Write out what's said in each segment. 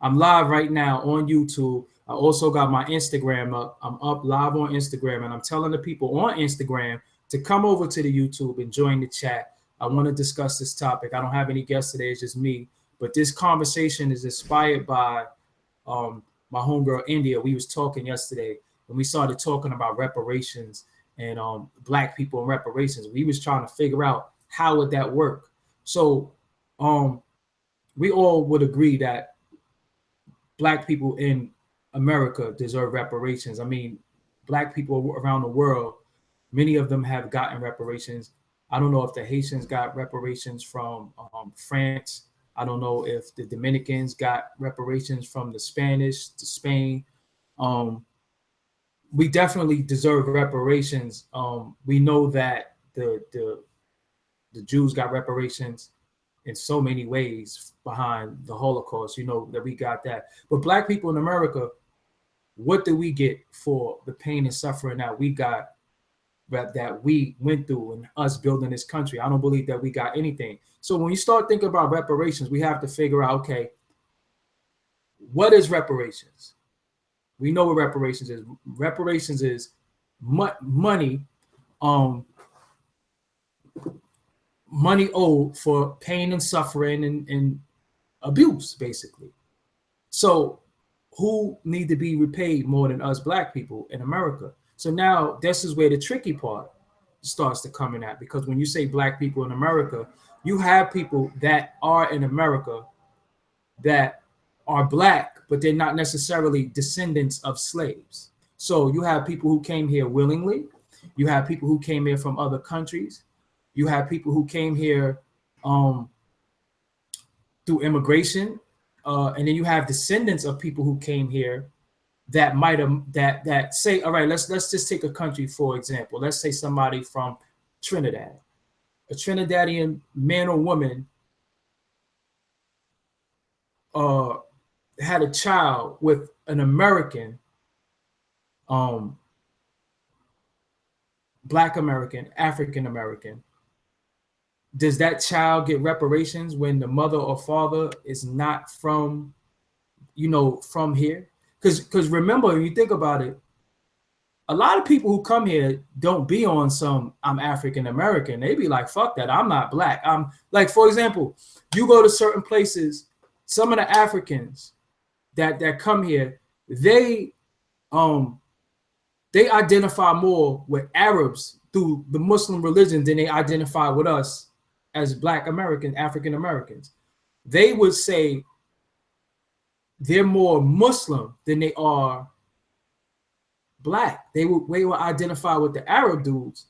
I'm live right now on YouTube. I also got my Instagram up. I'm up live on Instagram, and I'm telling the people on Instagram to come over to the YouTube and join the chat. I want to discuss this topic. I don't have any guests today, it's just me. But this conversation is inspired by my homegirl India. We was talking yesterday, and we started talking about reparations and black people and reparations. We was trying to figure out how would that work. So we all would agree that black people in America deserve reparations. I mean, black people around the world, many of them have gotten reparations. I don't know if the Haitians got reparations from France. I don't know if the Dominicans got reparations from the Spanish to Spain. Um, we definitely deserve reparations. We know that the Jews got reparations in so many ways behind the Holocaust. You know that we got that. But black people in America, what do we get for the pain and suffering that we got, that we went through and us building this country? I don't believe that we got anything. So when you start thinking about reparations, we have to figure out, okay, what is reparations? We know what reparations is. Reparations is money, money owed for pain and suffering and abuse, basically. So who need to be repaid more than us black people in America? So now this is where the tricky part starts to come in at, because when you say black people in America, you have people that are in America that are black, but they're not necessarily descendants of slaves. So you have people who came here willingly. You have people who came here from other countries. You have people who came here through immigration, and then you have descendants of people who came here that might have that say, all right, let's just take a country for example. Let's say somebody from Trinidad, a Trinidadian man or woman had a child with an American, Black American, African American. Does that child get reparations when the mother or father is not from, from here? Because remember, when you think about it, a lot of people who come here don't be on some I'm African American. They be like, fuck that, I'm not black. I'm like, for example, you go to certain places, some of the Africans that come here, they identify more with Arabs through the Muslim religion than they identify with us as Black American, African Americans. They would say they're more Muslim than they are Black. They would identify with the Arab dudes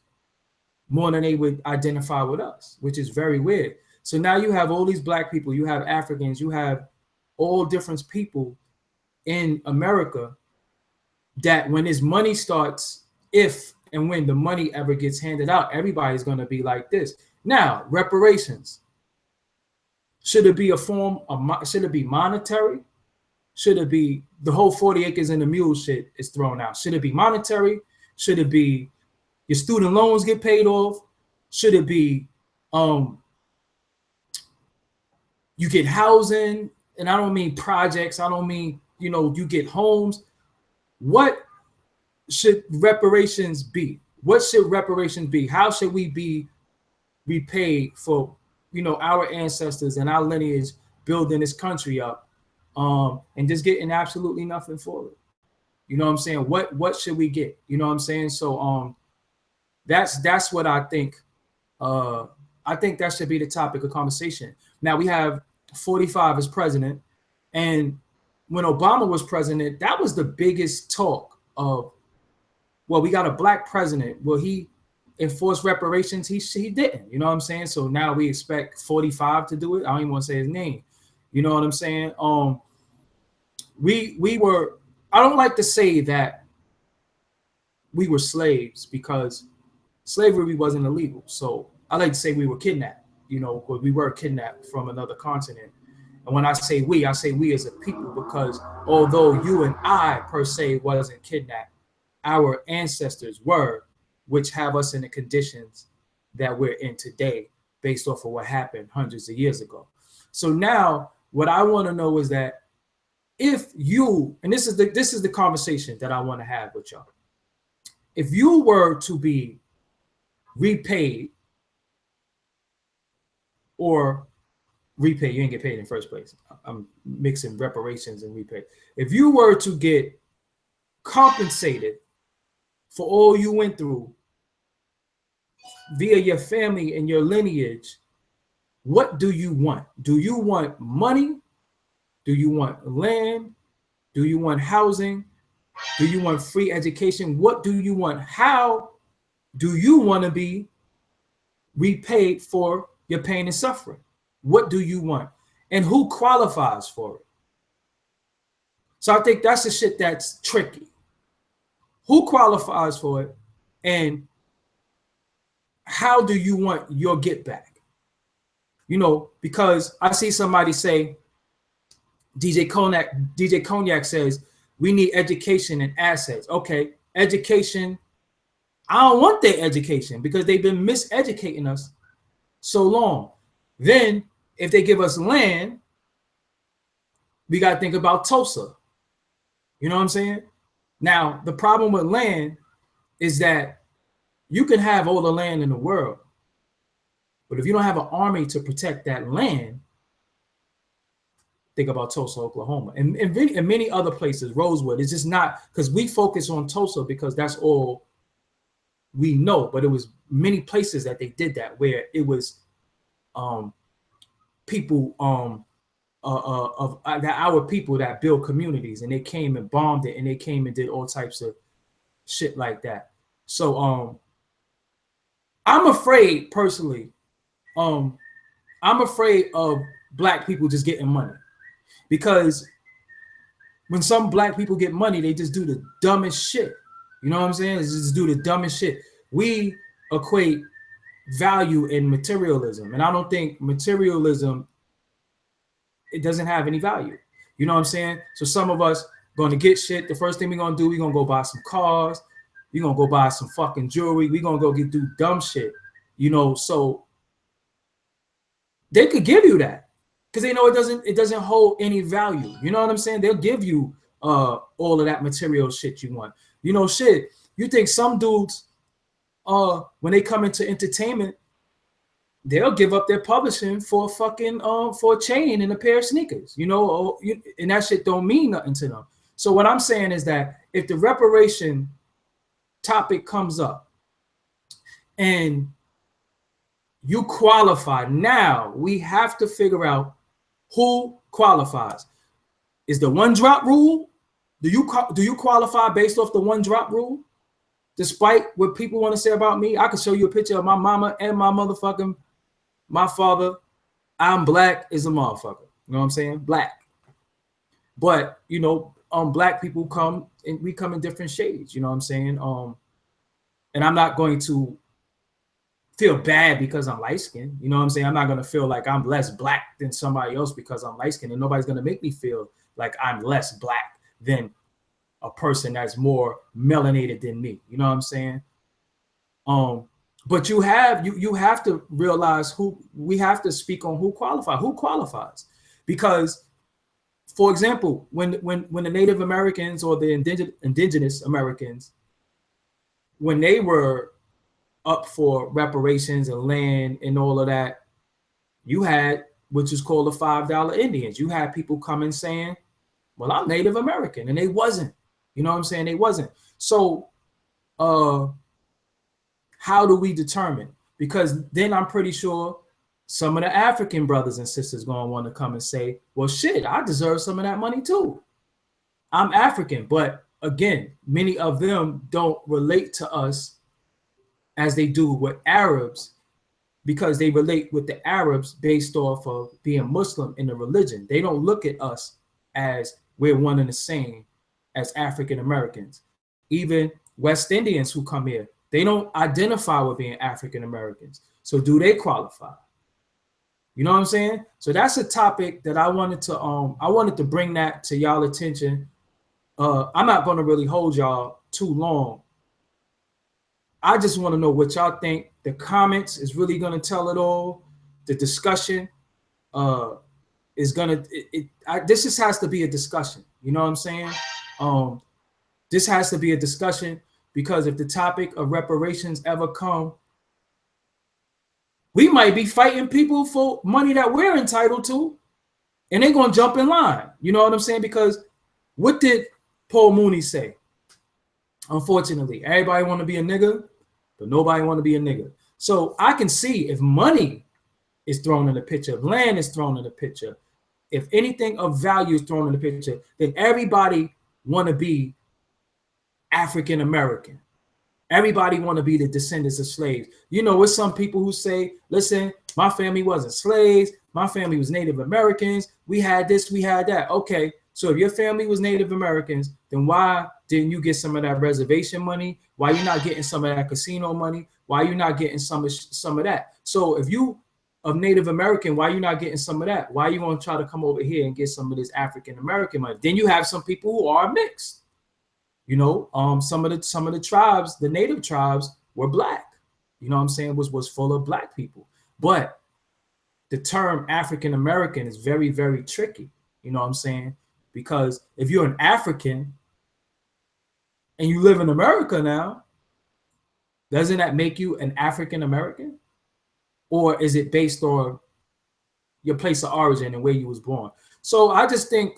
more than they would identify with us, which is very weird. So now you have all these Black people, you have Africans, you have all different people in America that when this money starts, if and when the money ever gets handed out, everybody's going to be like this. Now, reparations. Should it be a form of, should it be monetary? Should it be the whole 40 acres and the mule shit is thrown out? Should it be monetary? Should it be your student loans get paid off? Should it be you get housing? And I don't mean projects. I don't mean, you get homes. What should reparations be? What should reparations be? How should we be repaid for, our ancestors and our lineage building this country up, and just getting absolutely nothing for it? You know what I'm saying? What should we get? You know what I'm saying? So that's what I think. I think that should be the topic of conversation. Now we have 45 as president, and when Obama was president, that was the biggest talk of, well, we got a Black president. Will he enforce reparations? He didn't. You know what I'm saying? So now we expect 45 to do it. I don't even want to say his name. You know what I'm saying? We were. I don't like to say that we were slaves because slavery wasn't illegal. So I like to say we were kidnapped. Because we were kidnapped from another continent. And when I say we as a people, because although you and I per se wasn't kidnapped, our ancestors were, which have us in the conditions that we're in today based off of what happened hundreds of years ago. So now what I want to know is that if you, and this is the conversation that I want to have with y'all. If you were to be repaid or repaid, you ain't get paid in the first place. I'm mixing reparations and repay. If you were to get compensated for all you went through via your family and your lineage, what do you want? Do you want money? Do you want land? Do you want housing? Do you want free education? What do you want? How do you want to be repaid for your pain and suffering? What do you want? And who qualifies for it? So I think that's the shit that's tricky. Who qualifies for it? And how do you want your get back? You know, because I see somebody say, DJ Cognac says, we need education and assets. Okay, education. I don't want their education because they've been miseducating us so long. Then if they give us land, we got to think about Tulsa. You know what I'm saying? Now, the problem with land is that you can have all the land in the world, but if you don't have an army to protect that land, think about Tulsa, Oklahoma, and many other places, Rosewood. It's just not, because we focus on Tulsa because that's all we know, but it was many places that they did that, where it was people of our people that build communities, and they came and bombed it, and they came and did all types of shit like that. So I'm afraid personally, I'm afraid of black people just getting money, because when some black people get money, they just do the dumbest shit. You know what I'm saying? They just do the dumbest shit. We equate value in materialism, and I don't think materialism, it doesn't have any value. You know what I'm saying? So some of us going to get shit. The first thing we're going to do, we're going to go buy some cars. We're going to go buy some fucking jewelry. We're going to go do dumb shit. You know, so they could give you that because they know it doesn't hold any value. You know what I'm saying? They'll give you all of that material shit you want. You know, shit. You think some dudes, when they come into entertainment, they'll give up their publishing for fucking for a chain and a pair of sneakers, you know, and that shit don't mean nothing to them. So what I'm saying is that if the reparation topic comes up and you qualify, now we have to figure out who qualifies. Is the one drop rule? Do you qualify based off the one drop rule? Despite what people want to say about me, I can show you a picture of my mama and my father. I'm black as a motherfucker. You know what I'm saying? Black. But, you know, black people come and we come in different shades. You know what I'm saying? And I'm not going to feel bad because I'm light skinned. You know what I'm saying? I'm not going to feel like I'm less black than somebody else because I'm light skinned. And nobody's going to make me feel like I'm less black than a person that's more melanated than me. You know what I'm saying? But you have to realize we have to speak on who qualifies, because, for example, when the Native Americans or the indigenous Americans, when they were up for reparations and land and all of that, you had, which is called the $5 Indians. You had people coming saying, well, I'm Native American, and they wasn't. You know what I'm saying? They wasn't. So how do we determine? Because then I'm pretty sure some of the African brothers and sisters going to want to come and say, well, shit, I deserve some of that money too. I'm African. But again, many of them don't relate to us as they do with Arabs, because they relate with the Arabs based off of being Muslim in the religion. They don't look at us as we're one and the same as African Americans. Even West Indians who come here, they don't identify with being African Americans. So do they qualify? You know what I'm saying? So that's a topic that I wanted to bring that to y'all attention. I'm not going to really hold y'all too long. I just want to know what y'all think. The comments is really going to tell it all. The discussion. is gonna this just has to be a discussion. You know what I'm saying? This has to be a discussion, because if the topic of reparations ever come, we might be fighting people for money that we're entitled to, and they're gonna jump in line. You know what I'm saying? Because what did Paul Mooney say? Unfortunately, everybody want to be a nigga, but nobody want to be a nigga. So I can see if money is thrown in the picture, if land is thrown in the picture, if anything of value is thrown in the picture, then everybody want to be African American. Everybody want to be the descendants of slaves. You know, with some people who say, listen, my family wasn't slaves. My family was Native Americans. We had this, we had that. Okay, so if your family was Native Americans, then why didn't you get some of that reservation money? Why you not getting some of that casino money? Why you not getting some of that? So if you of Native American, why you not getting some of that? Why you want to try to come over here and get some of this African American money? Then you have some people who are mixed. You know, some of the tribes, the native tribes, were black. You know what I'm saying? Was full of black people. But the term African American is very, very tricky. You know what I'm saying? Because if you're an African and you live in America now, doesn't that make you an African American? Or is it based on your place of origin and where you was born? So I just think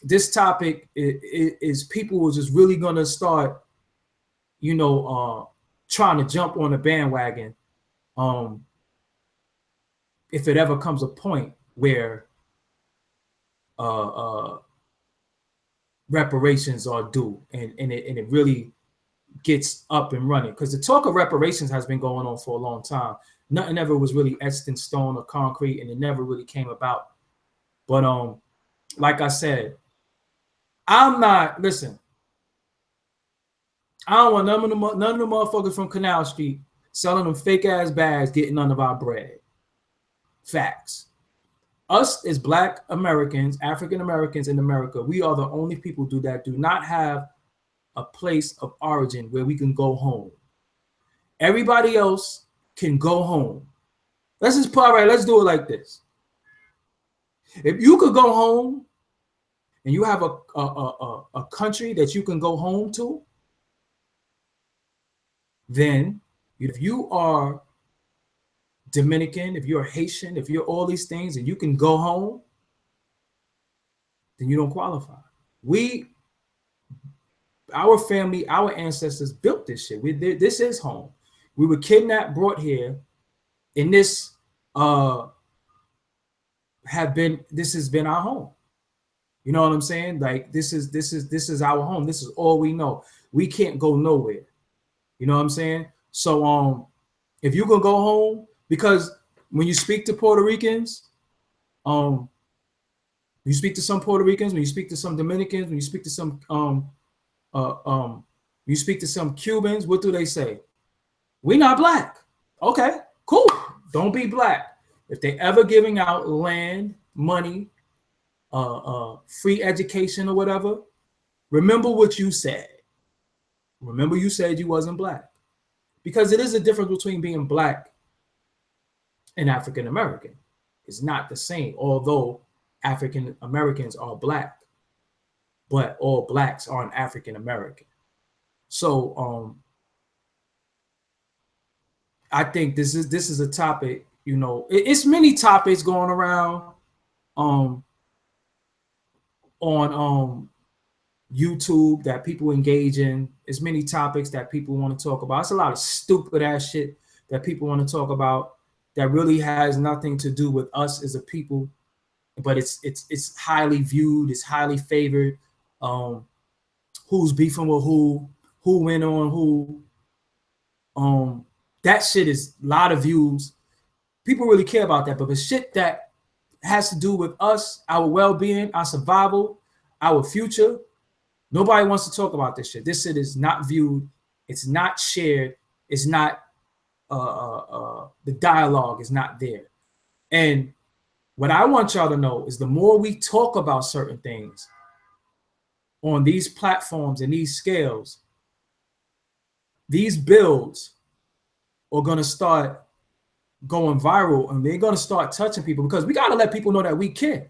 this topic is people who are just really gonna start, you know, trying to jump on the bandwagon. If it ever comes a point where reparations are due and it really gets up and running, because the talk of reparations has been going on for a long time. Nothing ever was really etched in stone or concrete, and it never really came about. But like I said, I'm not, listen, I don't want none of the motherfuckers from Canal Street selling them fake ass bags getting none of our bread. Facts. Us as Black Americans, African Americans in America, we are the only people do not have a place of origin where we can go home. Everybody else can go home. Let's just put, all right, let's do it like this. If you could go home and you have a country that you can go home to, then if you are Dominican, if you're Haitian, if you're all these things and you can go home, then you don't qualify. Our family, our ancestors built this shit. This is home. We were kidnapped, brought here, and this has been our home. You know what I'm saying? Like this is our home. This is all we know. We can't go nowhere. You know what I'm saying? So if you can go home, because when you speak to Puerto Ricans, you speak to some Puerto Ricans, when you speak to some Dominicans, when you speak to some you speak to some Cubans, what do they say? We not black. Okay, cool. Don't be black. If they ever giving out land, money, free education or whatever, remember what you said. Remember you said you wasn't black. Because it is a difference between being black and African American. It's not the same, although African Americans are black, but all blacks aren't African American. So I think this is a topic, you know, it's many topics going around on YouTube that people engage in. It's many topics that people want to talk about. It's a lot of stupid ass shit that people want to talk about that really has nothing to do with us as a people, but it's highly viewed, it's highly favored. Who's beefing with who went on who. That shit is a lot of views. People really care about that, but the shit that has to do with us, our well-being, our survival, our future, nobody wants to talk about this shit. This shit is not viewed. It's not shared. It's not, the dialogue is not there. And what I want y'all to know is the more we talk about certain things on these platforms and these scales, these bills are going to start going viral, and they're going to start touching people, because we got to let people know that we care.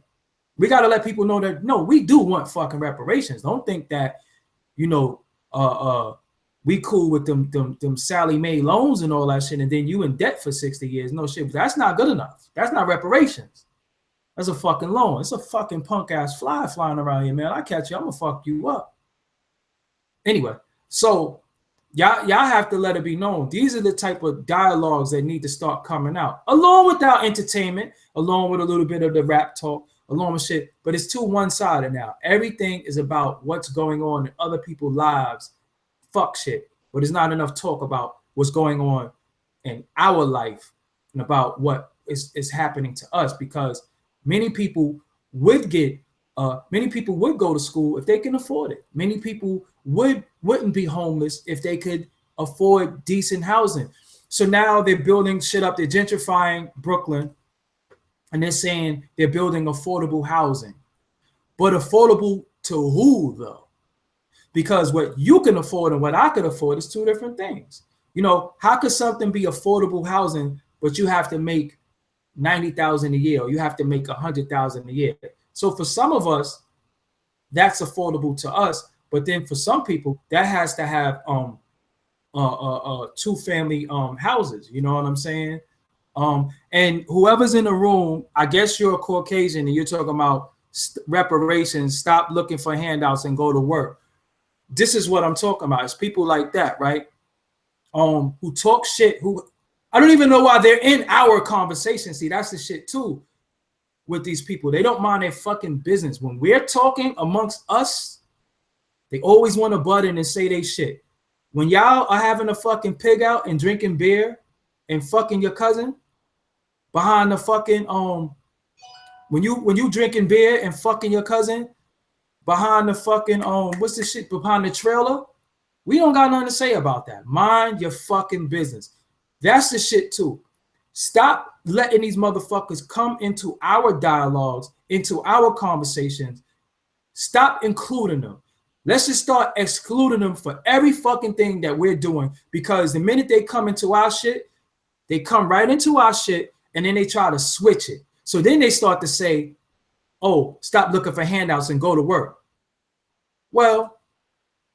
We got to let people know that, no, we do want fucking reparations. Don't think that, you know, we cool with them Sally Mae loans and all that shit, and then you in debt for 60 years. No shit. That's not good enough. That's not reparations. That's a fucking loan. It's a fucking punk ass fly flying around here, man. I catch you, I'm gonna fuck you up. Anyway, so y'all have to let it be known. These are the type of dialogues that need to start coming out, along with our entertainment, along with a little bit of the rap talk, along with shit. But it's too one-sided now. Everything is about what's going on in other people's lives. Fuck shit. But it's not enough talk about what's going on in our life and about what is happening to us, because many people would go to school if they can afford it. Many people wouldn't be homeless if they could afford decent housing. So now they're building shit up. They're gentrifying Brooklyn, and they're saying they're building affordable housing. But affordable to who, though? Because what you can afford and what I could afford is two different things. You know, how could something be affordable housing, but you have to make $90,000 a year, or you have to make $100,000 a year? So for some of us, that's affordable to us, but then for some people, that has to have two-family houses. You know what I'm saying? And whoever's in the room, I guess you're a Caucasian and you're talking about reparations. Stop looking for handouts and go to work. This is what I'm talking about. It's people like that, right? Who talk shit. Who I don't even know why they're in our conversation. See, that's the shit too. With these people, they don't mind their fucking business. When we're talking amongst us, they always want to butt in and say they shit. When y'all are having a fucking pig out and drinking beer and fucking your cousin behind the fucking when you drinking beer and fucking your cousin behind the fucking what's the shit behind the trailer, we don't got nothing to say about that. Mind your fucking business. That's the shit too. Stop letting these motherfuckers come into our dialogues, into our conversations. Stop including them. Let's just start excluding them for every fucking thing that we're doing, because the minute they come into our shit, they come right into our shit, and then they try to switch it. So then they start to say, oh, stop looking for handouts and go to work. Well,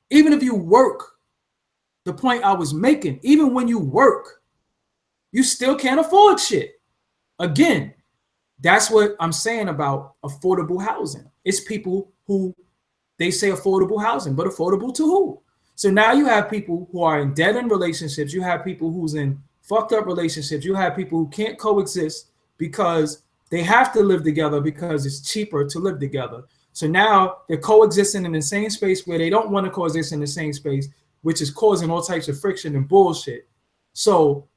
even if you work, the point I was making, even when you work, you still can't afford shit. Again, that's what I'm saying about affordable housing. It's people who they say affordable housing, but affordable to who? So now you have people who are in dead-end relationships. You have people who's in fucked up relationships. You have people who can't coexist because they have to live together because it's cheaper to live together. So now they're coexisting in the same space where they don't want to coexist in the same space, which is causing all types of friction and bullshit. So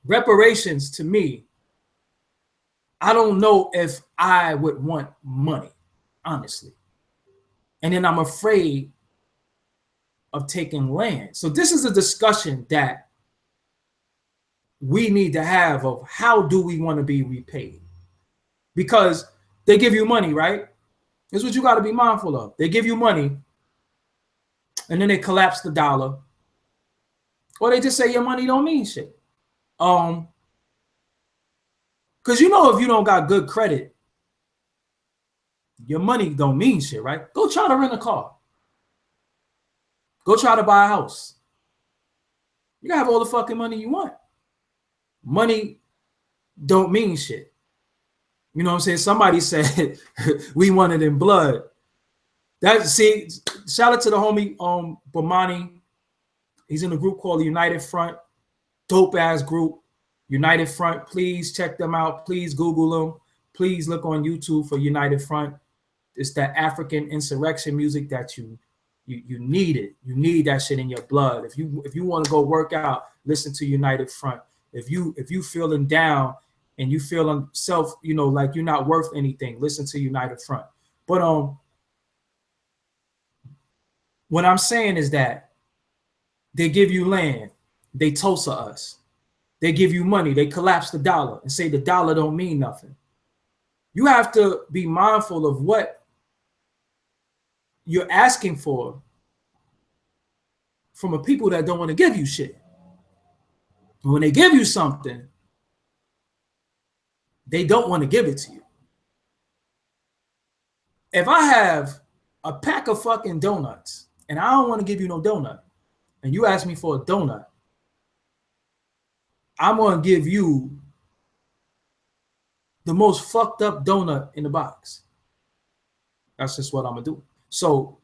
reparations, to me, I don't know if I would want money, honestly. And then I'm afraid of taking land. So this is a discussion that we need to have of how do we want to be repaid? Because they give you money, right? This is what you got to be mindful of. They give you money, and then they collapse the dollar, or they just say your money don't mean shit. Because you know, if you don't got good credit, your money don't mean shit, right? Go try to rent a car. Go try to buy a house. You can have all the fucking money you want. Money don't mean shit. You know what I'm saying? Somebody said we want it in blood. See, shout out to the homie Bomani. He's in a group called the United Front. Dope ass group. United Front. Please check them out. Please Google them. Please look on YouTube for United Front. It's that African insurrection music that you need it. You need that shit in your blood. If you want to go work out, listen to United Front. If you feeling down and you feeling self, like you're not worth anything, listen to United Front. But what I'm saying is that they give you land, they Tulsa us. They give you money, they collapse the dollar and say the dollar don't mean nothing. You have to be mindful of what you're asking for from a people that don't want to give you shit. When they give you something, They don't want to give it to you. If I have a pack of fucking donuts and I don't want to give you no donut, and you ask me for a donut, I'm going to give you the most fucked up donut in the box. That's just what I'm going to do. So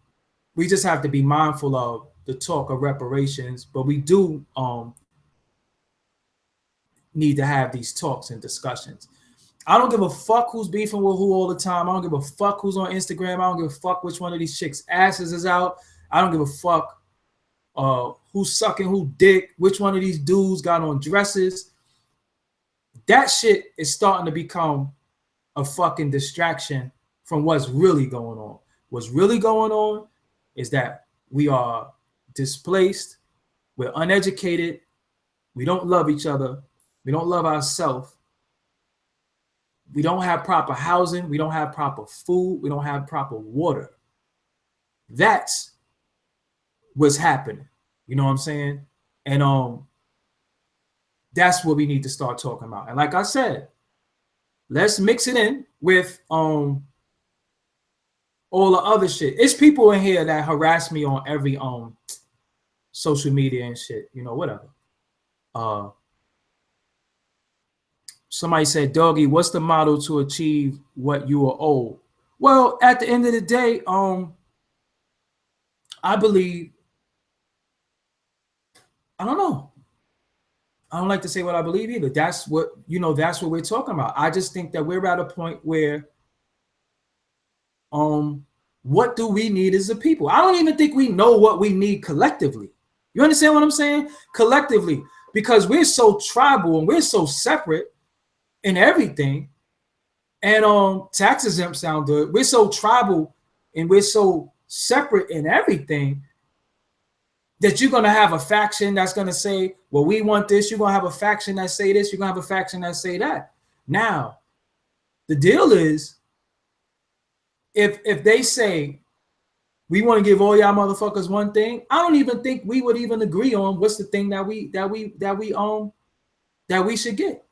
we just have to be mindful of the talk of reparations, but we do need to have these talks and discussions. I don't give a fuck who's beefing with who all the time. I don't give a fuck who's on Instagram. I don't give a fuck which one of these chicks' asses is out. I don't give a fuck who's sucking who dick, which one of these dudes got on dresses. That shit is starting to become a fucking distraction from what's really going on. What's really going on is that we are displaced, we're uneducated, we don't love each other, we don't love ourselves, we don't have proper housing, we don't have proper food, we don't have proper water. That's what's happening. You know what I'm saying? And that's what we need to start talking about. And like I said, let's mix it in with all the other shit. It's people in here that harass me on every social media and shit, you know, whatever. Somebody said, Doggie, what's the model to achieve what you are owed? Well, at the end of the day, I believe, I don't know. I don't like to say what I believe either. That's what, you know, that's what we're talking about. I just think that we're at a point where what do we need as a people? I don't even think we know what we need collectively. You understand what I'm saying? Collectively, because we're so tribal and we're so separate in everything. And tax exempt sound good. We're so tribal and we're so separate in everything that you're going to have a faction that's going to say, well, we want this. You're going to have a faction that say this. You're going to have a faction that say that. Now, the deal is, if they say, we want to give all y'all motherfuckers one thing, I don't even think we would even agree on what's the thing that we should get.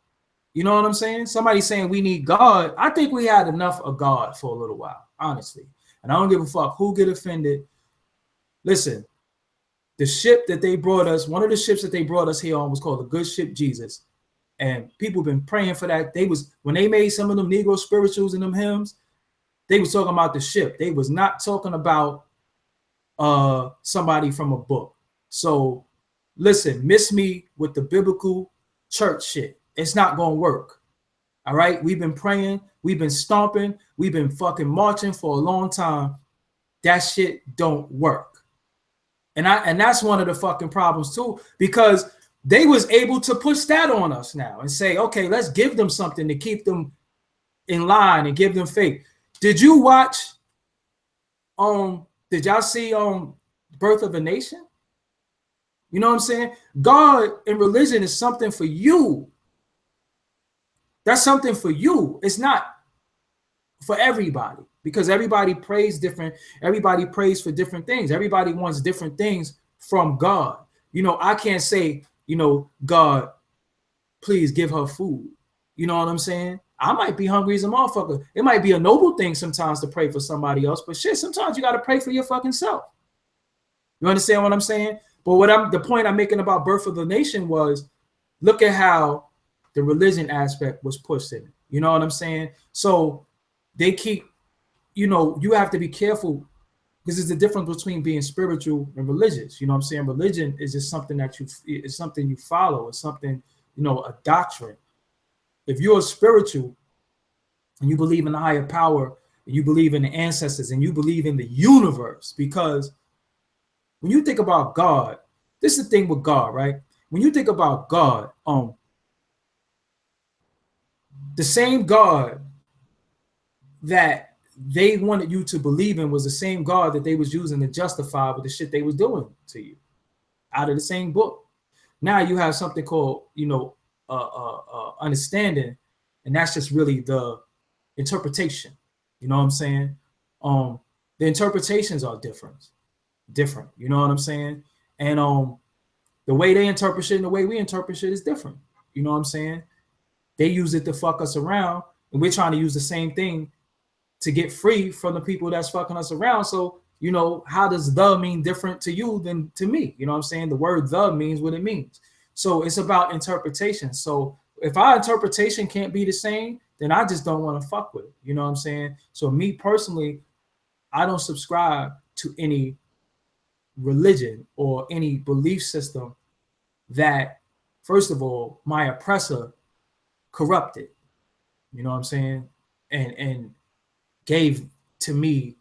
You know what I'm saying? Somebody saying we need God. I think we had enough of God for a little while, honestly. And I don't give a fuck who get offended. Listen, the ship that they brought us, one of the ships that they brought us here on was called the Good Ship Jesus. And people have been praying for that. When they made some of them Negro spirituals and them hymns, they was talking about the ship. They was not talking about somebody from a book. So listen, miss me with the biblical church shit. It's not going to work. All right. We've been praying. We've been stomping. We've been fucking marching for a long time. That shit don't work. And that's one of the fucking problems too, because they was able to push that on us now and say, okay, let's give them something to keep them in line and give them faith. Did you watch, did y'all see Birth of a Nation? You know what I'm saying? God and religion is something for you. That's something for you. It's not for everybody, because everybody prays different. Everybody prays for different things. Everybody wants different things from God. You know, I can't say, you know, God, please give her food. You know what I'm saying? I might be hungry as a motherfucker. It might be a noble thing sometimes to pray for somebody else, but shit, sometimes you got to pray for your fucking self. You understand what I'm saying? But the point I'm making about Birth of the Nation was, look at how the religion aspect was pushed in. You know what I'm saying? So they keep, you know, you have to be careful, because there's a difference between being spiritual and religious. You know what I'm saying? Religion is just something it's something you follow. It's something, you know, a doctrine. If you're spiritual and you believe in the higher power, and you believe in the ancestors, and you believe in the universe, because when you think about God, this is the thing with God, right? When you think about God, the same God that they wanted you to believe in was the same God that they was using to justify with the shit they was doing to you out of the same book. Now you have something called, you know, understanding, and that's just really the interpretation. You know what I'm saying? The interpretations are different. You know what I'm saying? And the way they interpret shit and the way we interpret shit is different. You know what I'm saying? They use it to fuck us around, and we're trying to use the same thing to get free from the people that's fucking us around. So, you know, how does the mean different to you than to me? You know what I'm saying? The word the means what it means. So it's about interpretation. So if our interpretation can't be the same, then I just don't want to fuck with it. You know what I'm saying? So me personally, I don't subscribe to any religion or any belief system that, first of all, my oppressor corrupted. You know what I'm saying? And gave to me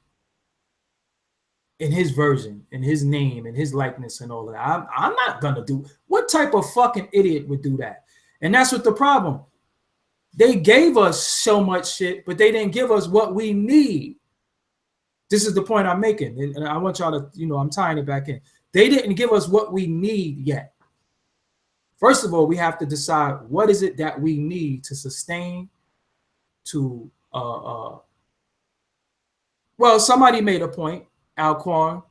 in his version, in his name, in his likeness, and all of that. I'm not gonna do. What type of fucking idiot would do that? And that's what the problem. They gave us so much shit, but they didn't give us what we need. This is the point I'm making, and I want y'all to, you know, I'm tying it back in. They didn't give us what we need yet. First of all, we have to decide what is it that we need to sustain, to well, somebody made a point, Alquan.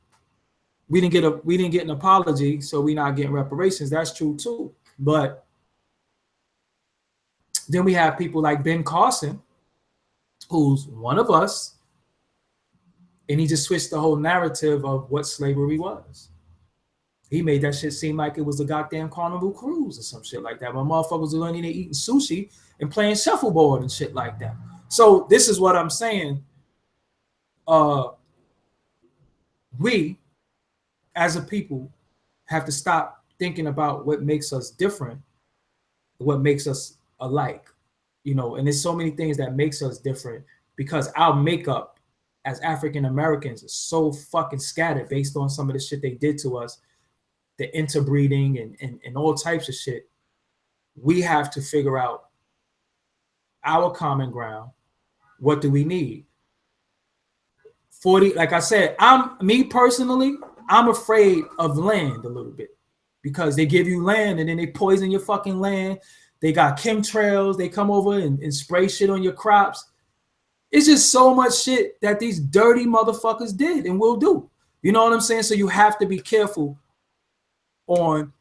We didn't get an apology, so we're not getting reparations. That's true too. But then we have people like Ben Carson, who's one of us, and he just switched the whole narrative of what slavery was. He made that shit seem like it was a goddamn Carnival cruise or some shit like that. My motherfuckers are learning to eating sushi and playing shuffleboard and shit like that. So this is what I'm saying. We, as a people, have to stop thinking about what makes us different, what makes us alike, you know. And there's so many things that makes us different because our makeup as African Americans is so fucking scattered based on some of the shit they did to us, the interbreeding and all types of shit. We have to figure out our common ground. What do we need? 40, like I said, me personally, I'm afraid of land a little bit because they give you land and then they poison your fucking land. They got chemtrails. They come over and spray shit on your crops. It's just so much shit that these dirty motherfuckers did and will do. You know what I'm saying? So you have to be careful on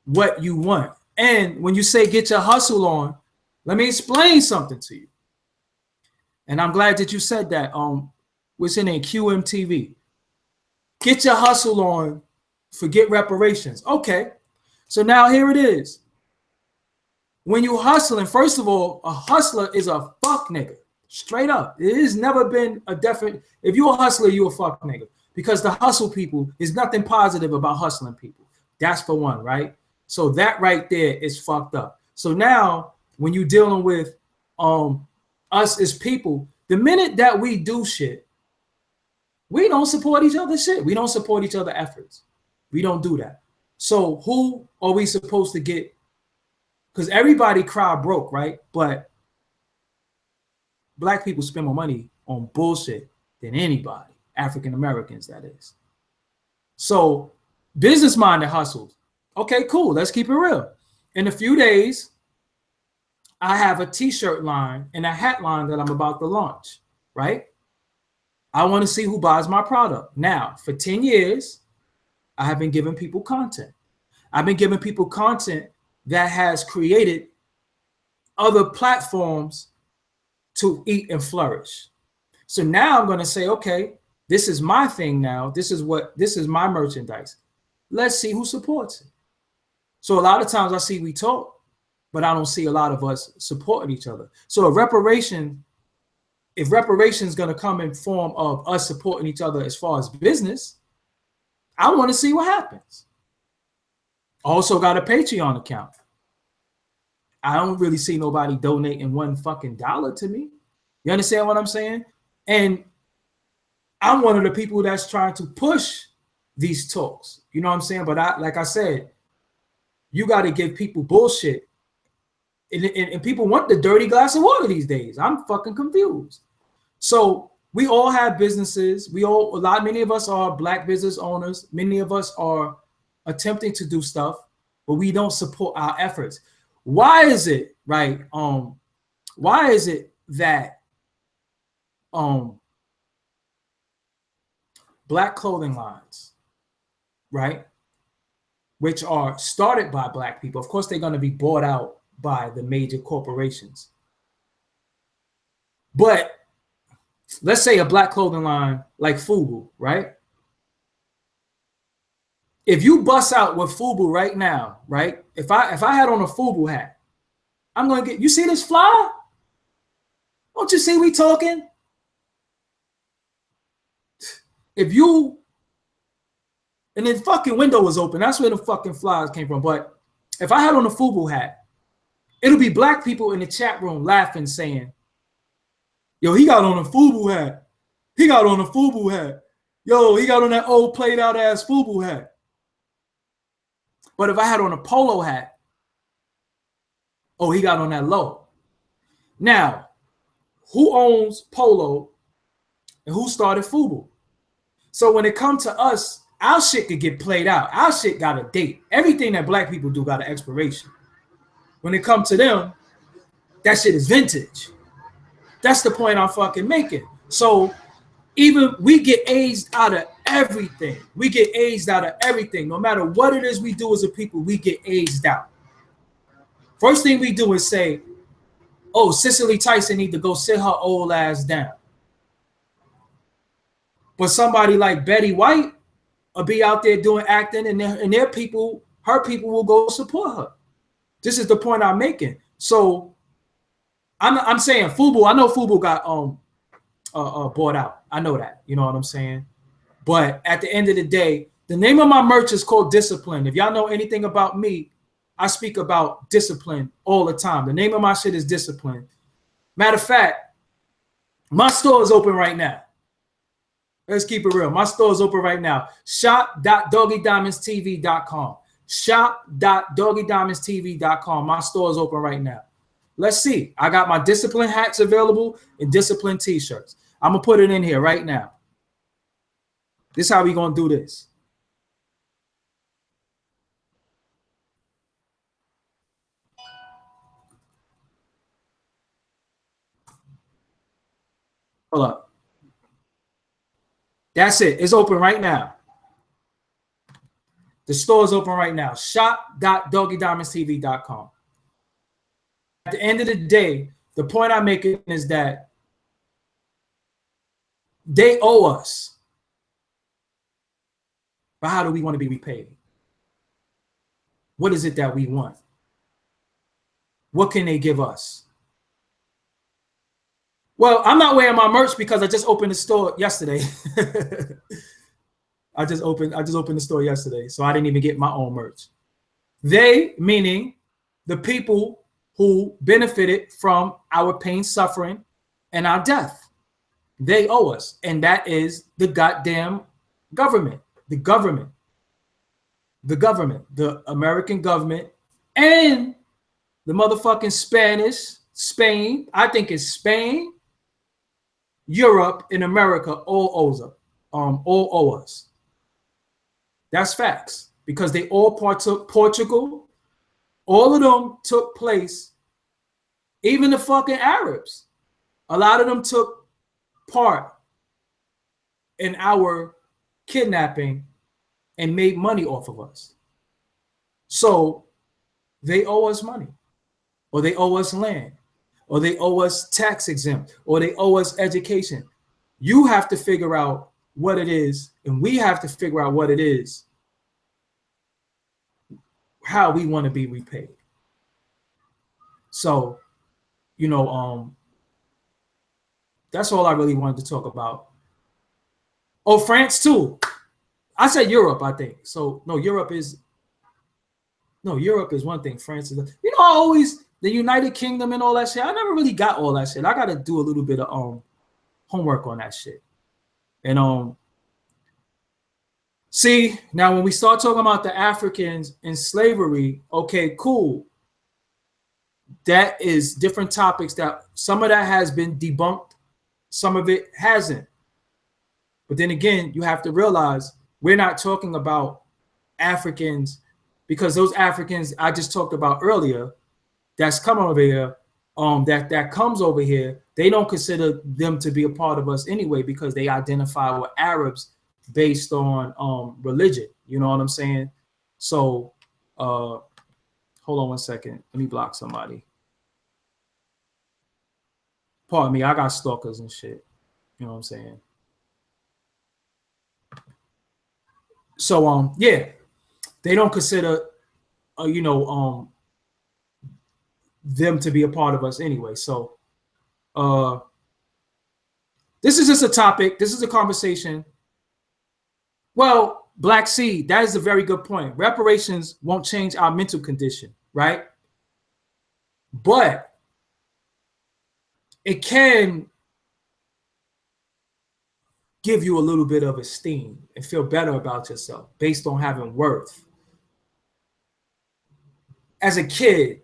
what you want. And when you say get your hustle on, let me explain something to you. And I'm glad that you said that. What's in it? QMTV. Get your hustle on, forget reparations. Okay. So now here it is. When you hustling, first of all, a hustler is a fuck nigga. Straight up. It has never been a definite. If you're a hustler, you're a fuck nigga. Because the hustle people, is nothing positive about hustling people. That's for one, right? So that right there is fucked up. So now when you're dealing with us as people, the minute that we do shit, we don't support each other's shit. We don't support each other's efforts. We don't do that. So who are we supposed to get? Because everybody cry broke, right? But black people spend more money on bullshit than anybody. African Americans, that is. So business-minded hustles. Okay, cool. Let's keep it real. In a few days, I have a t-shirt line and a hat line that I'm about to launch, right? I want to see who buys my product. Now, for 10 years, I have been giving people content. I've been giving people content that has created other platforms to eat and flourish. So now I'm going to say, okay, this is my thing now. This is my merchandise. Let's see who supports it. So a lot of times I see we talk, but I don't see a lot of us supporting each other. So if reparations is going to come in form of us supporting each other as far as business, I want to see what happens. Also got a Patreon account. I don't really see nobody donating one fucking dollar to me. You understand what I'm saying? And I'm one of the people that's trying to push these talks. You know what I'm saying? But like I said, you got to give people bullshit. And people want the dirty glass of water these days. I'm fucking confused. So we all have businesses. Many of us are black business owners. Many of us are attempting to do stuff, but we don't support our efforts. Why is it, right? Why is it that black clothing lines, right, which are started by black people, of course they're going to be bought out by the major corporations. But let's say a black clothing line like FUBU, right? If you bust out with FUBU right now, right? If I had on a FUBU hat, I'm gonna get, you see this fly? Don't you see we talking? If you, and the fucking window was open, that's where the fucking flies came from. But if I had on a FUBU hat, it'll be black people in the chat room laughing, saying, yo, he got on a FUBU hat. He got on a FUBU hat. Yo, he got on that old played out ass FUBU hat. But if I had on a polo hat, oh, he got on that low. Now, who owns polo and who started FUBU? So when it comes to us, our shit could get played out. Our shit got a date. Everything that black people do got an expiration. When it comes to them, that shit is vintage. That's the point I'm fucking making. So even we get aged out of everything. We get aged out of everything. No matter what it is we do as a people, we get aged out. First thing we do is say, oh, Cicely Tyson need to go sit her old ass down. But somebody like Betty White will be out there doing acting, and their people, her people will go support her. This is the point I'm making. So I'm saying FUBU. I know FUBU got bought out. I know that. You know what I'm saying? But at the end of the day, the name of my merch is called Discipline. If y'all know anything about me, I speak about discipline all the time. The name of my shit is Discipline. Matter of fact, my store is open right now. Let's keep it real. My store is open right now. Shop.doggiediamondstv.com. Shop.doggiediamondstv.com. My store is open right now. Let's see. I got my Discipline hats available and Discipline t-shirts. I'm going to put it in here right now. This is how we going to do this. Hold up. That's it. It's open right now. The store is open right now. Shop.doggiediamondstv.com. At the end of the day, the point I'm making is that they owe us. But how do we want to be repaid? What is it that we want? What can they give us? Well, I'm not wearing my merch because I just opened the store yesterday. I just opened the store yesterday, so I didn't even get my own merch. They, meaning the people who benefited from our pain, suffering, and our death. They owe us, and that is the goddamn government, the American government, and the motherfucking Spain. I think it's Spain, Europe, and America all owe us. That's facts, because they all partook. Portugal, all of them took place. Even the fucking Arabs, a lot of them took part in our kidnapping and made money off of us. So they owe us money, or they owe us land, or they owe us tax exempt, or they owe us education. You have to figure out what it is, and we have to figure out what it is, how we want to be repaid. So, that's all I really wanted to talk about. Oh, France too. I said Europe, I think. So no, Europe is one thing. France is, always the United Kingdom and all that shit. I never really got all that shit. I got to do a little bit of homework on that shit. And see, now when we start talking about the Africans in slavery, okay, cool. That is different topics that some of that has been debunked, some of it hasn't. But then again, you have to realize we're not talking about Africans, because those Africans I just talked about earlier, that's come over here, that comes over here, they don't consider them to be a part of us anyway, because they identify with Arabs based on religion. You know what I'm saying? So hold Hold on one second. Let me block somebody. Pardon me, I got stalkers and shit. You know what I'm saying? So yeah, they don't consider them to be a part of us anyway. So this is just a topic. This is a conversation. Well, Black Seed, that is a very good point. Reparations won't change our mental condition, right? But it can give you a little bit of esteem and feel better about yourself based on having worth. As a kid,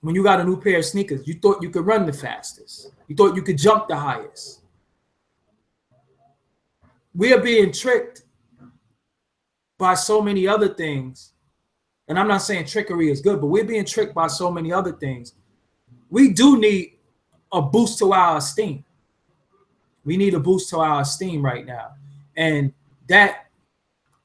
when you got a new pair of sneakers, you thought you could run the fastest. You thought you could jump the highest. We are being tricked by so many other things. And I'm not saying trickery is good, but we're being tricked by so many other things. We do need a boost to our esteem. We need a boost to our esteem right now. And that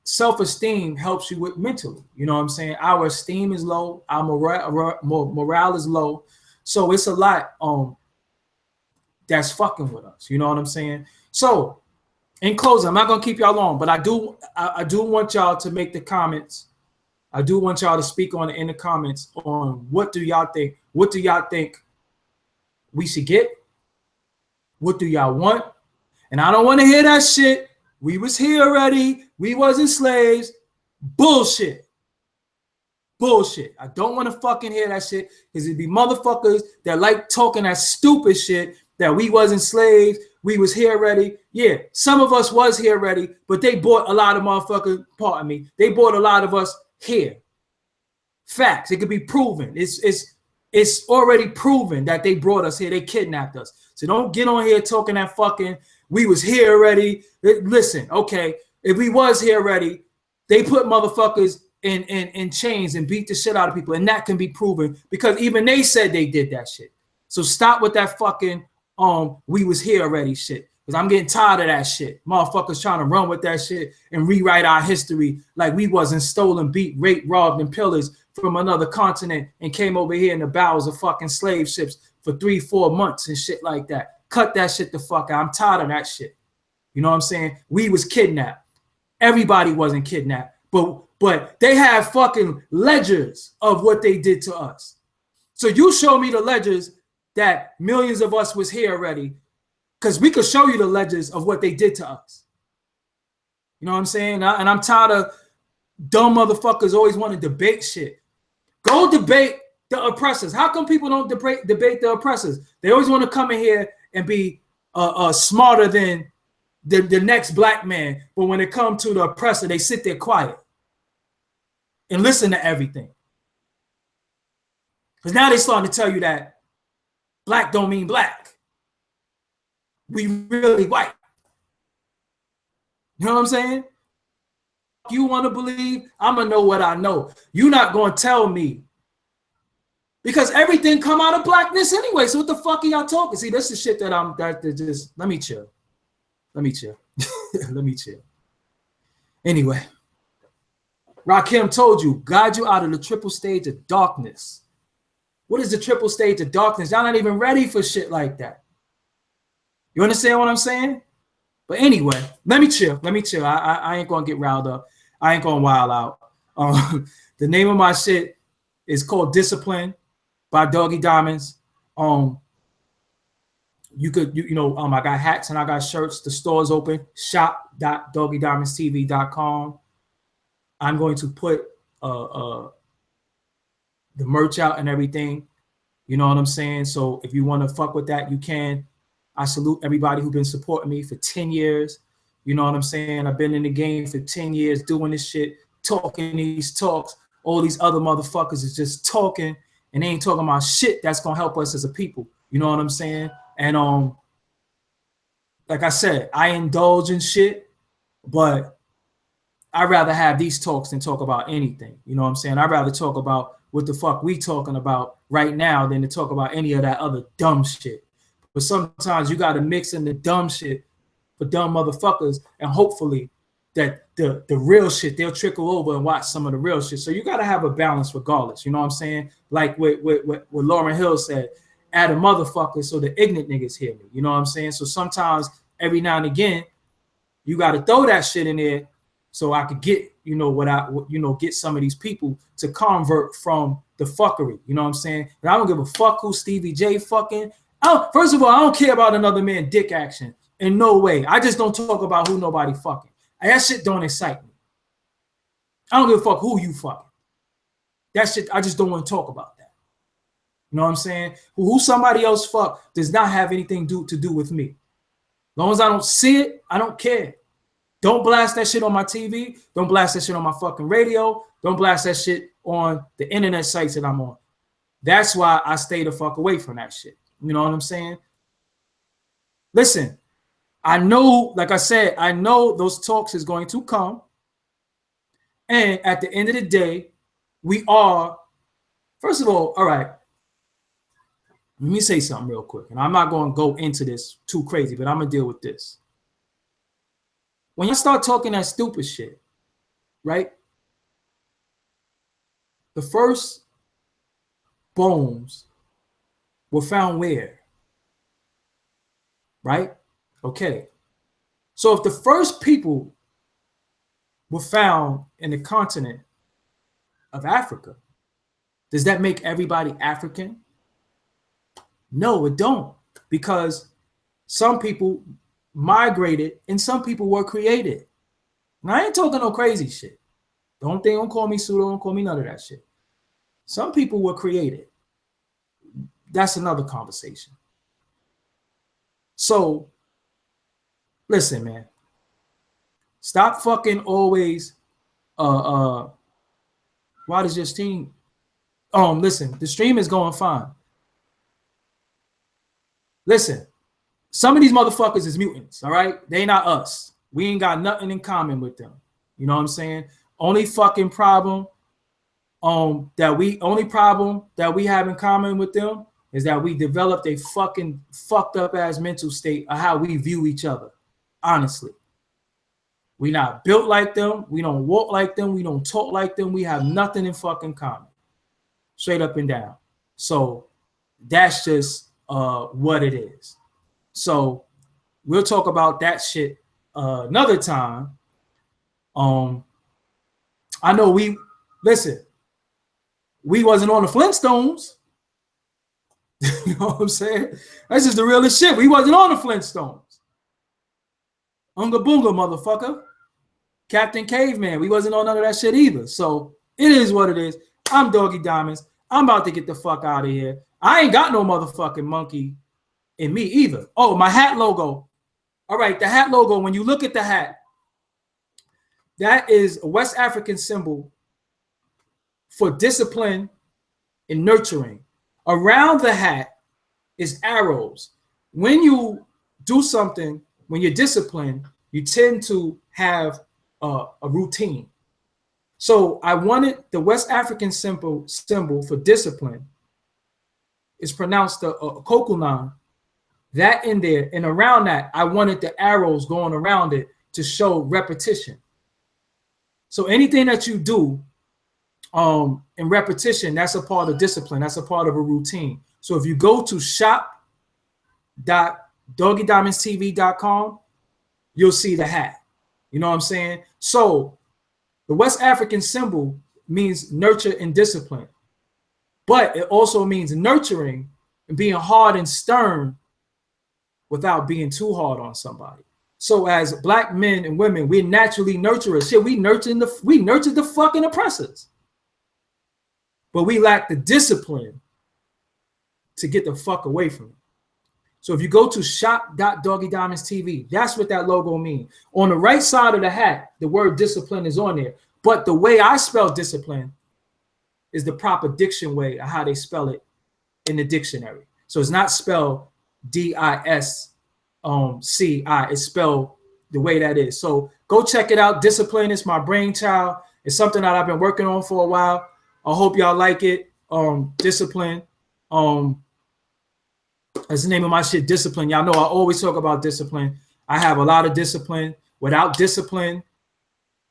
self-esteem helps you with mentally. You know what I'm saying? Our esteem is low. Our morale is low. So it's a lot that's fucking with us. You know what I'm saying? So in closing, I'm not going to keep y'all long, but I do want y'all to make the comments. I do want y'all to speak on it in the comments on what do y'all think? What do y'all think we should get? What do y'all want? And I don't want to hear that shit. We was here already. We wasn't slaves. Bullshit. Bullshit. I don't want to fucking hear that shit because it'd be motherfuckers that like talking that stupid shit that we wasn't slaves. We was here already. Yeah, some of us was here already, but they bought a lot of motherfuckers, pardon me, they bought a lot of us here. Facts. It could be proven. It's already proven that they brought us here. They kidnapped us. So don't get on here talking that fucking we was here already. Listen, okay, if we was here already, they put motherfuckers in chains and beat the shit out of people, and that can be proven because even they said they did that shit. So stop with that fucking we was here already shit. Because I'm getting tired of that shit. Motherfuckers trying to run with that shit and rewrite our history like we wasn't stolen, beat, raped, robbed, and pillaged from another continent and came over here in the bowels of fucking slave ships for 3-4 months and shit like that. Cut that shit the fuck out. I'm tired of that shit. You know what I'm saying? We was kidnapped. Everybody wasn't kidnapped. But they have fucking ledgers of what they did to us. So you show me the ledgers that millions of us was here already, because we could show you the ledgers of what they did to us. You know what I'm saying? And I'm tired of dumb motherfuckers always want to debate shit. Go debate the oppressors. How come people don't debate the oppressors? They always want to come in here and be smarter than the next black man. But when it comes to the oppressor, they sit there quiet and listen to everything. Because now they're starting to tell you that black don't mean black. We really white. You know what I'm saying? You want to believe? I'm going to know what I know. You're not going to tell me. Because everything come out of blackness anyway. So what the fuck are y'all talking? See, this is shit that just, let me chill. Let me chill. Let me chill. Anyway, Rakim told you, guide you out of the triple stage of darkness. What is the triple stage of darkness? Y'all not even ready for shit like that. You understand what I'm saying? But anyway, let me chill. Let me chill. I ain't going to get riled up. I ain't going to wild out. The name of my shit is called Discipline by Doggie Diamonds. You could, I got hats and I got shirts. The store is open. shop.doggiediamondstv.com. I'm going to put the merch out and everything. You know what I'm saying? So if you want to fuck with that, you can. I salute everybody who's been supporting me for 10 years. You know what I'm saying? I've been in the game for 10 years doing this shit, talking these talks. All these other motherfuckers is just talking and they ain't talking about shit that's going to help us as a people. You know what I'm saying? And like I said, I indulge in shit, but I'd rather have these talks than talk about anything. You know what I'm saying? I'd rather talk about what the fuck we talking about right now than to talk about any of that other dumb shit. But sometimes you got to mix in the dumb shit for dumb motherfuckers, and hopefully that the real shit, they'll trickle over and watch some of the real shit. So you got to have a balance regardless. You know what I'm saying? Like what Lauryn Hill said, add a motherfucker so the ignorant niggas hear me. You know what I'm saying? So sometimes every now and again, you got to throw that shit in there so I could get, get some of these people to convert from the fuckery. You know what I'm saying? And I don't give a fuck who Stevie J fucking. First of all, I don't care about another man dick action in no way. I just don't talk about who nobody fucking. That shit don't excite me. I don't give a fuck who you fucking. That shit, I just don't want to talk about that. You know what I'm saying? Who somebody else fuck does not have anything to do with me. As long as I don't see it, I don't care. Don't blast that shit on my TV. Don't blast that shit on my fucking radio. Don't blast that shit on the internet sites that I'm on. That's why I stay the fuck away from that shit. You know what I'm saying? Listen, I know, like I said, I know those talks is going to come. And at the end of the day, we are, first of all right, let me say something real quick. And I'm not going to go into this too crazy, but I'm going to deal with this. When you start talking that stupid shit, right? The first bones were found where? Right? Okay. So if the first people were found in the continent of Africa, does that make everybody African? No, it don't. Because some people migrated and some people were created. Now, I ain't talking no crazy shit. Don't call me pseudo, don't call me none of that shit. Some people were created. That's another conversation. So, listen, man. Stop fucking always why does your stream listen, the stream is going fine. Listen, some of these motherfuckers is mutants, all right? They not us. We ain't got nothing in common with them. You know what I'm saying? Only problem that we have in common with them is that we developed a fucking fucked up ass mental state of how we view each other. Honestly. We not built like them. We don't walk like them. We don't talk like them. We have nothing in fucking common. Straight up and down. So that's just what it is. So we'll talk about that shit another time. I know we wasn't on the Flintstones. You know what I'm saying? That's just the realest shit. We wasn't on the Flintstones. Unga boonga, motherfucker. Captain Caveman. We wasn't on none of that shit either. So it is what it is. I'm Doggie Diamonds. I'm about to get the fuck out of here. I ain't got no motherfucking monkey in me either. Oh, my hat logo. All right, the hat logo, when you look at the hat, that is a West African symbol for discipline and nurturing. Around the hat is arrows. When you do something, when you're disciplined, you tend to have a routine. So I wanted the West African symbol for discipline is pronounced a kokunan. That in there, and around that, I wanted the arrows going around it to show repetition. So anything that you do in repetition, that's a part of discipline. That's a part of a routine. So if you go to shop.doggiediamondstv.com, you'll see the hat. You know what I'm saying? So the West African symbol means nurture and discipline, but it also means nurturing and being hard and stern without being too hard on somebody. So as black men and women, we're naturally nurturers. Shit, we nurtured the fucking oppressors. But we lack the discipline to get the fuck away from it. So if you go to shop.doggiediamondstv, that's what that logo means. On the right side of the hat, the word discipline is on there. But the way I spell discipline is the proper diction way of how they spell it in the dictionary. So it's not spelled D-I-S-C-I. It's spelled the way that is. So go check it out. Discipline is my brainchild. It's something that I've been working on for a while. I hope y'all like it. Discipline. That's the name of my shit, discipline. Y'all know I always talk about discipline. I have a lot of discipline. Without discipline,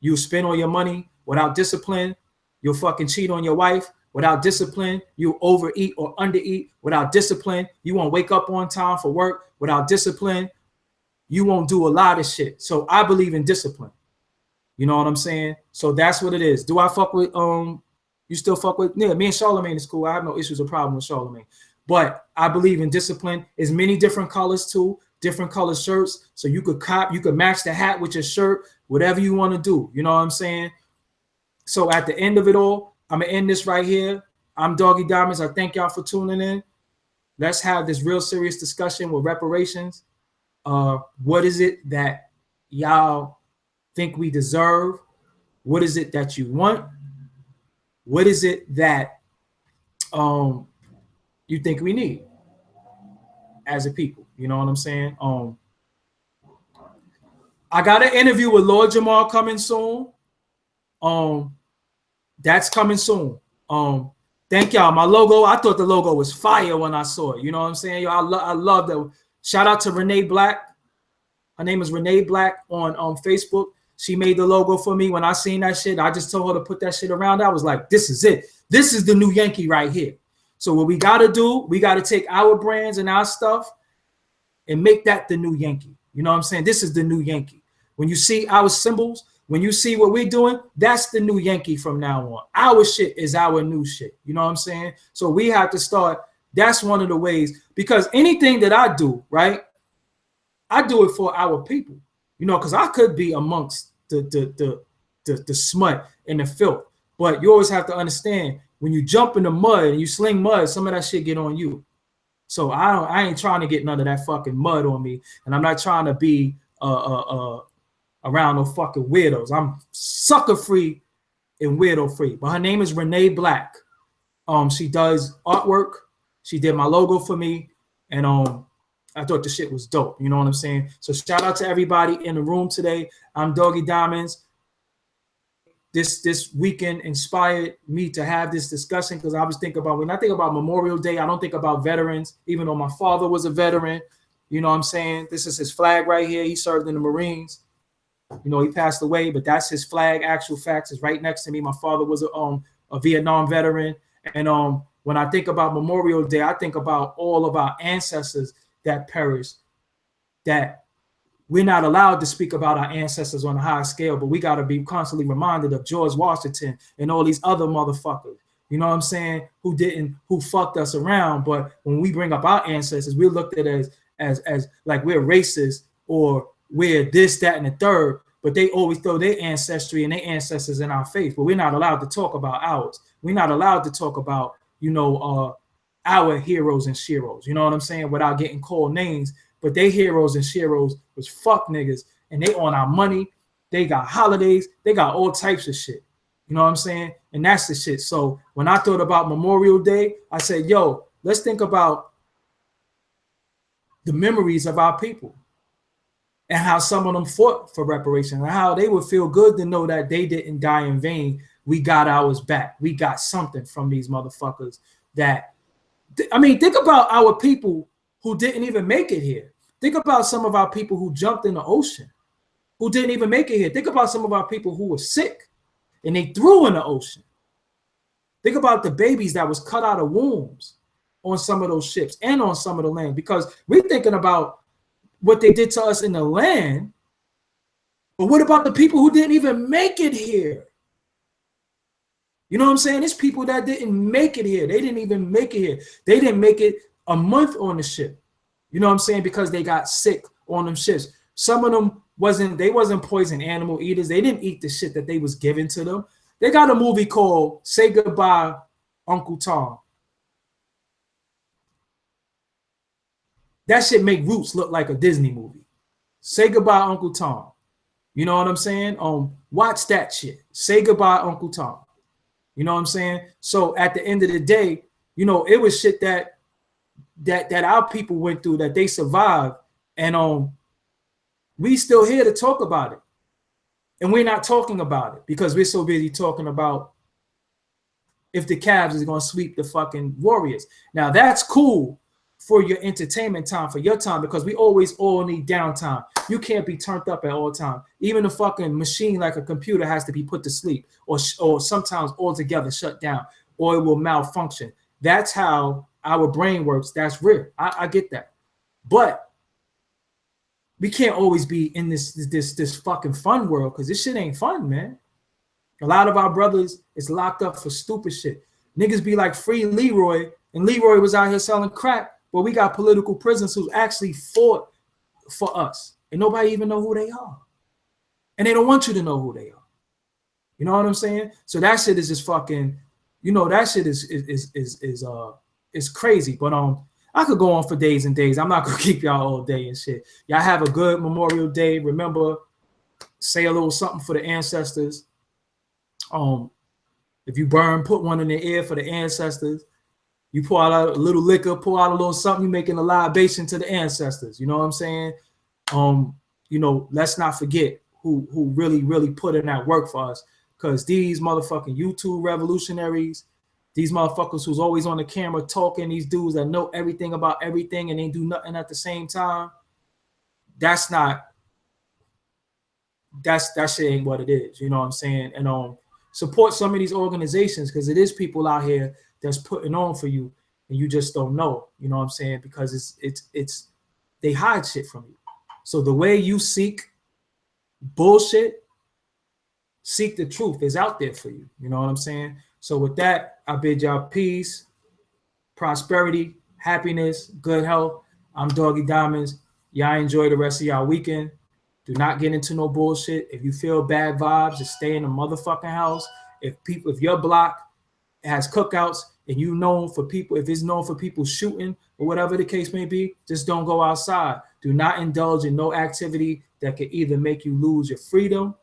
You spend all your money without discipline. You'll fucking cheat on your wife without discipline. You overeat or undereat without discipline. You won't wake up on time for work without discipline. You won't do a lot of shit. So I believe in discipline. You know what I'm saying? So that's what it is. Do I fuck with you still fuck with? Yeah, me and Charlemagne is cool. I have no issues or problem with Charlemagne. But I believe in discipline. There's many different colors too, different color shirts. So you could match the hat with your shirt, whatever you want to do. You know what I'm saying? So at the end of it all, I'm gonna end this right here. I'm Doggie Diamonds. I thank y'all for tuning in. Let's have this real serious discussion with reparations. What is it that y'all think we deserve? What is it that you want? What is it that you think we need as a people? You know what I'm saying? I got an interview with Lord Jamar coming soon. That's coming soon. Thank y'all. My logo, I thought the logo was fire when I saw it. You know what I'm saying? Yo, I love that. Shout out to Renee Black. Her name is Renee Black on Facebook. She made the logo for me. When I seen that shit, I just told her to put that shit around. I was like, this is it. This is the new Yankee right here. So what we got to do, we got to take our brands and our stuff and make that the new Yankee. You know what I'm saying? This is the new Yankee. When you see our symbols, when you see what we're doing, that's the new Yankee from now on. Our shit is our new shit. You know what I'm saying? So we have to start. That's one of the ways, because anything that I do, right, I do it for our people. You know, because I could be amongst the smut and the filth. But you always have to understand, when you jump in the mud and you sling mud, some of that shit get on you. So I ain't trying to get none of that fucking mud on me. And I'm not trying to be around no fucking weirdos. I'm sucker free and weirdo free. But her name is Renee Black. She does artwork. She did my logo for me. And I thought the shit was dope. You know what I'm saying? So shout out to everybody in the room today. I'm Doggie Diamonds. This weekend inspired me to have this discussion, because I was thinking about, when I think about Memorial Day, I don't think about veterans, even though my father was a veteran. You know what I'm saying? This is his flag right here. He served in the Marines. You know, he passed away, but that's his flag. Actual facts is right next to me. My father was a Vietnam veteran. And when I think about Memorial Day, I think about all of our ancestors that perished, that we're not allowed to speak about our ancestors on a high scale, but we got to be constantly reminded of George Washington and all these other motherfuckers, you know what I'm saying, who fucked us around. But when we bring up our ancestors, we're looked at as like we're racist, or we're this, that, and the third, but they always throw their ancestry and their ancestors in our face. But we're not allowed to talk about ours. We're not allowed to talk about, you know, our heroes and sheroes, you know what I'm saying, without getting called names. But they heroes and sheroes was fuck niggas, and they on our money. They got holidays. They got all types of shit. You know what I'm saying? And that's the shit. So when I thought about Memorial Day, I said, yo, let's think about the memories of our people and how some of them fought for reparations, and how they would feel good to know that they didn't die in vain. We got ours back. We got something from these motherfuckers. That, I mean, think about our people who didn't even make it here. Think about some of our people who jumped in the ocean, who didn't even make it here. Think about some of our people who were sick and they threw in the ocean. Think about the babies that was cut out of wombs on some of those ships and on some of the land, because we're thinking about what they did to us in the land. But what about the people who didn't even make it here? You know what I'm saying? There's people that didn't make it here. They didn't even make it here. They didn't make it a month on the ship. You know what I'm saying? Because they got sick on them ships. Some of them wasn't poison animal eaters. They didn't eat the shit that they was given to them. They got a movie called Say Goodbye, Uncle Tom. That shit make Roots look like a Disney movie. Say Goodbye, Uncle Tom. You know what I'm saying? Watch that shit. Say Goodbye, Uncle Tom. You know what I'm saying? So at the end of the day, you know, it was shit that our people went through, that they survived, and we still here to talk about it. And we're not talking about it because we're so busy talking about if the Cavs is going to sweep the fucking Warriors. Now that's cool for your entertainment time, for your time, because we always all need downtime. You can't be turned up at all time. Even a fucking machine like a computer has to be put to sleep, or sometimes altogether shut down, or it will malfunction. That's how our brain works. That's real. I get that. But we can't always be in this fucking fun world, because this shit ain't fun, man. A lot of our brothers is locked up for stupid shit. Niggas be like, free Leroy, and Leroy was out here selling crack. But we got political prisoners who actually fought for us, and nobody even know who they are, and they don't want you to know who they are. You know what I'm saying? So that shit is just fucking, you know, that shit is crazy. But I could go on for days and days. I'm not gonna keep y'all all day and shit. Y'all have a good Memorial Day. Remember, say a little something for the ancestors. If you burn, put one in the air for the ancestors. You pour out a little liquor, pour out a little something, you're making a libation to the ancestors. You know what I'm saying? You know, let's not forget who really, really put in that work for us. Because these motherfucking YouTube revolutionaries, these motherfuckers who's always on the camera talking, these dudes that know everything about everything and they do nothing at the same time, that shit ain't what it is. You know what I'm saying? And support some of these organizations, because it is people out here that's putting on for you, and you just don't know. You know what I'm saying? Because it's they hide shit from you. So the way you seek bullshit, seek the truth is out there for you. You know what I'm saying? So with that, I bid y'all peace, prosperity, happiness, good health. I'm Doggie Diamonds. Y'all enjoy the rest of y'all weekend. Do not get into no bullshit. If you feel bad vibes, just stay in the motherfucking house. If your block has cookouts and you known for people, if it's known for people shooting or whatever the case may be, just don't go outside. Do not indulge in no activity that could either make you lose your freedom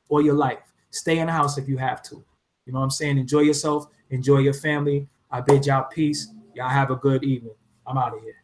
or your life. Stay in the house if you have to. You know what I'm saying? Enjoy yourself. Enjoy your family. I bid y'all peace. Y'all have a good evening. I'm out of here.